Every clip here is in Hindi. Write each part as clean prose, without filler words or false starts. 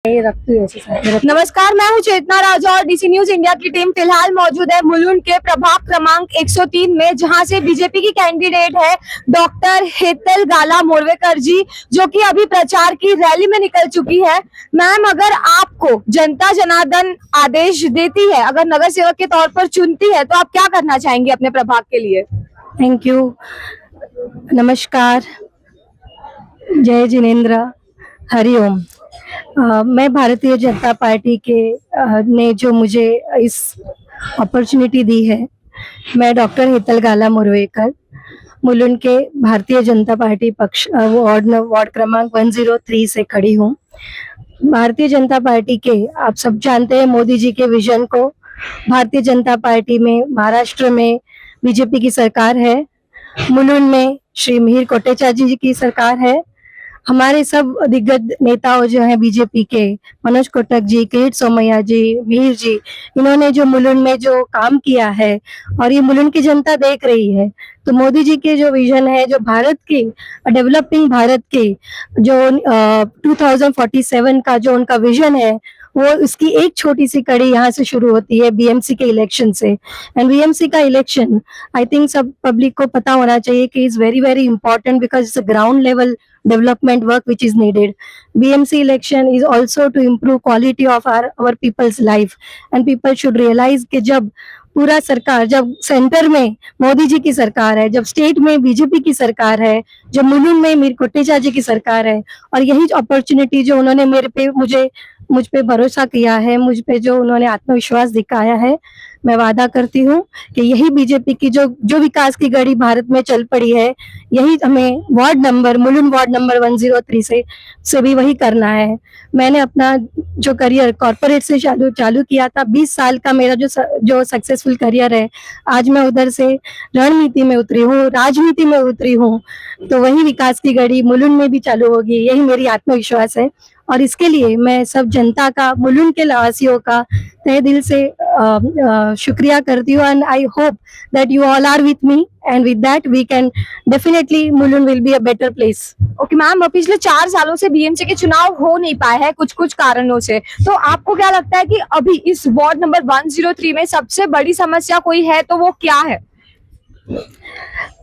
नमस्कार, मैं हूं चेतना राजा और डीसी न्यूज इंडिया की टीम फिलहाल मौजूद है मुलुंड के प्रभाग क्रमांक 103 में, जहां से बीजेपी की कैंडिडेट है डॉक्टर हेतल गाला मोरवेकर जी, जो कि अभी प्रचार की रैली में निकल चुकी है। मैम, अगर आपको जनता जनार्दन आदेश देती है, अगर नगर सेवक के तौर पर चुनती है, तो आप क्या करना चाहेंगे अपने प्रभाग के लिए? Thank you. नमस्कार, जय जिनेन्द्र, हरिओम। मैं भारतीय जनता पार्टी के ने जो मुझे इस अपॉर्चुनिटी दी है, मैं डॉक्टर हेतल गाला मोरवेकर मुलुंड के भारतीय जनता पार्टी पक्ष वार्ड क्रमांक 103 से खड़ी हूँ। भारतीय जनता पार्टी के, आप सब जानते हैं, मोदी जी के विजन को भारतीय जनता पार्टी में महाराष्ट्र में बीजेपी की सरकार है, मुलुंड में श्री मिहिर कोटेचा जी की सरकार है। हमारे सब दिग्गज नेताओं जो हैं बीजेपी के, मनोज कोटक जी, किरीट सोमैया जी, मिहिर जी, इन्होंने जो मुलुंड में जो काम किया है और ये मुलुंड की जनता देख रही है। तो मोदी जी के जो विजन है, जो भारत की डेवलपिंग भारत के जो 2047 का जो उनका विजन है, वो इसकी एक छोटी सी कड़ी यहाँ से शुरू होती है बीएमसी के इलेक्शन से। एंड बीएमसी का इलेक्शन, आई थिंक सब पब्लिक को पता होना चाहिए कि is very very important because it's a ground level development work which is needed. BMC election is also to improve quality of our people's life, and people should realize कि जब पूरा सरकार, जब सेंटर में मोदी जी की सरकार है, जब स्टेट में बीजेपी की सरकार है, जब मुलुंड में मीर कोटेचा जी की सरकार है, और यही अपॉर्चुनिटी जो उन्होंने मुझ पे भरोसा किया है, मुझ पे जो उन्होंने आत्मविश्वास दिखाया है, मैं वादा करती हूँ कि यही बीजेपी की जो विकास की गाड़ी भारत में चल पड़ी है, यही हमें मुलुंड वार्ड नंबर 103 से भी वही करना है। मैंने अपना जो करियर कॉर्पोरेट से चालू किया था, 20 साल का मेरा जो सक्सेसफुल करियर है, आज मैं उधर से रणनीति में उतरी हूँ, राजनीति में उतरी हूँ, तो वही विकास की गाड़ी मुलुंड में भी चालू होगी, यही मेरी आत्मविश्वास है। और इसके लिए मैं सब जनता का, मुलुंड के वासियों का तहे दिल से शुक्रिया करती हूँ। And I hope that you all are with me, and with that we can definitely Mulund will be a better place. Okay ma'am, पिछले 4 सालों से बीएमसी के चुनाव हो नहीं पाए हैं कुछ कारणों से, तो आपको क्या लगता है कि अभी इस वार्ड नंबर 103 में सबसे बड़ी समस्या कोई है, तो वो क्या है?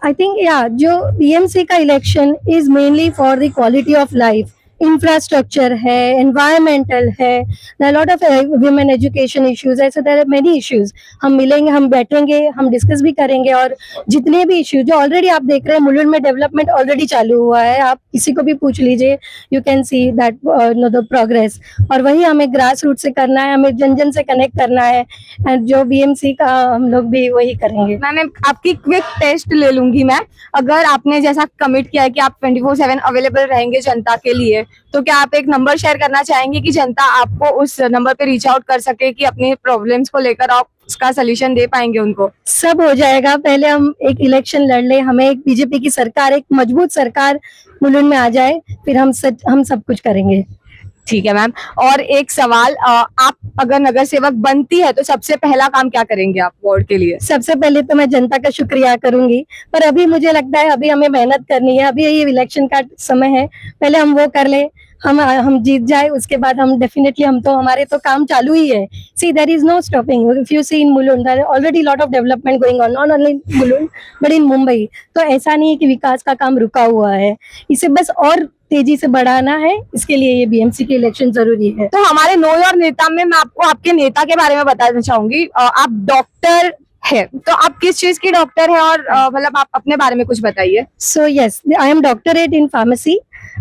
आई थिंक जो बीएमसी का election is mainly for the quality of life, infrastructure है, एनवायरमेंटल है, lot of women education issues, ऐसे देयर आर मेनी इश्यूज। हम मिलेंगे, हम बैठेंगे, हम डिस्कस भी करेंगे, और जितने भी इश्यूज जो ऑलरेडी आप देख रहे हैं, मुलुंड में डेवलपमेंट ऑलरेडी चालू हुआ है, आप किसी को भी पूछ लीजिए, you can see that the progress. और वही हमें ग्रास रूट से करना है, हमें जन जन से कनेक्ट करना है, एंड जो बीएमसी का हम लोग भी वही करेंगे। मैम, आपकी क्विक टेस्ट ले लूंगी मैं। अगर आपने जैसा कमिट किया है कि आप 24/7 अवेलेबल रहेंगे जनता के लिए, तो क्या आप एक नंबर शेयर करना चाहेंगे कि जनता आपको उस नंबर पे रीच आउट कर सके कि अपनी प्रॉब्लम्स को लेकर आप उसका सोल्यूशन दे पाएंगे उनको? सब हो जाएगा, पहले हम एक इलेक्शन लड़ ले, हमें एक बीजेपी की सरकार, एक मजबूत सरकार मुलुंड में आ जाए, फिर हम सब कुछ करेंगे। ठीक है मैम, और एक सवाल, आप अगर नगर सेवक बनती है तो सबसे पहला काम क्या करेंगे आप वार्ड के लिए? सबसे पहले तो मैं जनता का शुक्रिया करूंगी, पर अभी मुझे लगता है अभी हमें मेहनत करनी है, अभी ये इलेक्शन का समय है, पहले हम वो कर ले, हम जीत जाए, उसके बाद हम डेफिनेटली, हमारे तो काम चालू ही है। See there is no stopping, if you see in Mulund there already lot of development going on, not only Mulund but in Mumbai. तो ऐसा नहीं है कि विकास का काम रुका हुआ है, इसे बस और तेजी से बढ़ाना है, इसके लिए ये बीएमसी के इलेक्शन जरूरी है। तो हमारे नो योर नेता में मैं आपको आपके नेता के बारे में बताना चाहूंगी। आप डॉक्टर है, तो आप किस चीज की डॉक्टर है, और मतलब आप अपने बारे में कुछ बताइए। So yes, I am doctorate in pharmacy.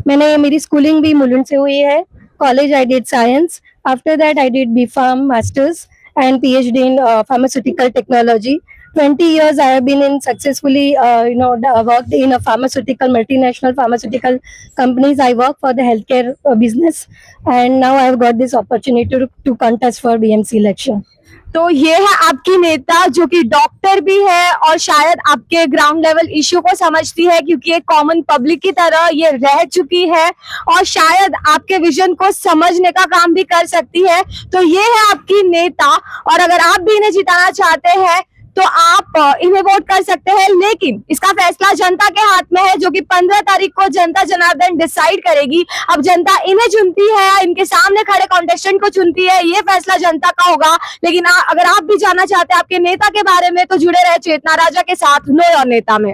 मेरी स्कूलिंग भी मुलुंड से हुई है। College I did science, after that I did B.Pharm masters and PhD in pharmaceutical technology. 20 years I have been in successfully worked in a multinational pharmaceutical companies. I work for the healthcare business, and now I have got this opportunity to contest for BMC election. तो ये है आपकी नेता, जो कि डॉक्टर भी है और शायद आपके ग्राउंड लेवल इश्यू को समझती है, क्योंकि एक कॉमन पब्लिक की तरह ये रह चुकी है और शायद आपके विजन को समझने का काम भी कर सकती है। तो ये है आपकी नेता, और अगर आप भी इन्हें जिताना चाहते हैं तो आप इन्हें वोट कर सकते हैं, लेकिन इसका फैसला जनता के हाथ में है, जो कि 15 तारीख को जनता जनार्दन डिसाइड करेगी। अब जनता इन्हें चुनती है, इनके सामने खड़े कॉन्टेस्टेंट को चुनती है, ये फैसला जनता का होगा। लेकिन अगर आप भी जानना चाहते हैं आपके नेता के बारे में, तो जुड़े रहे चेतना राजा के साथ नो योर नेता में।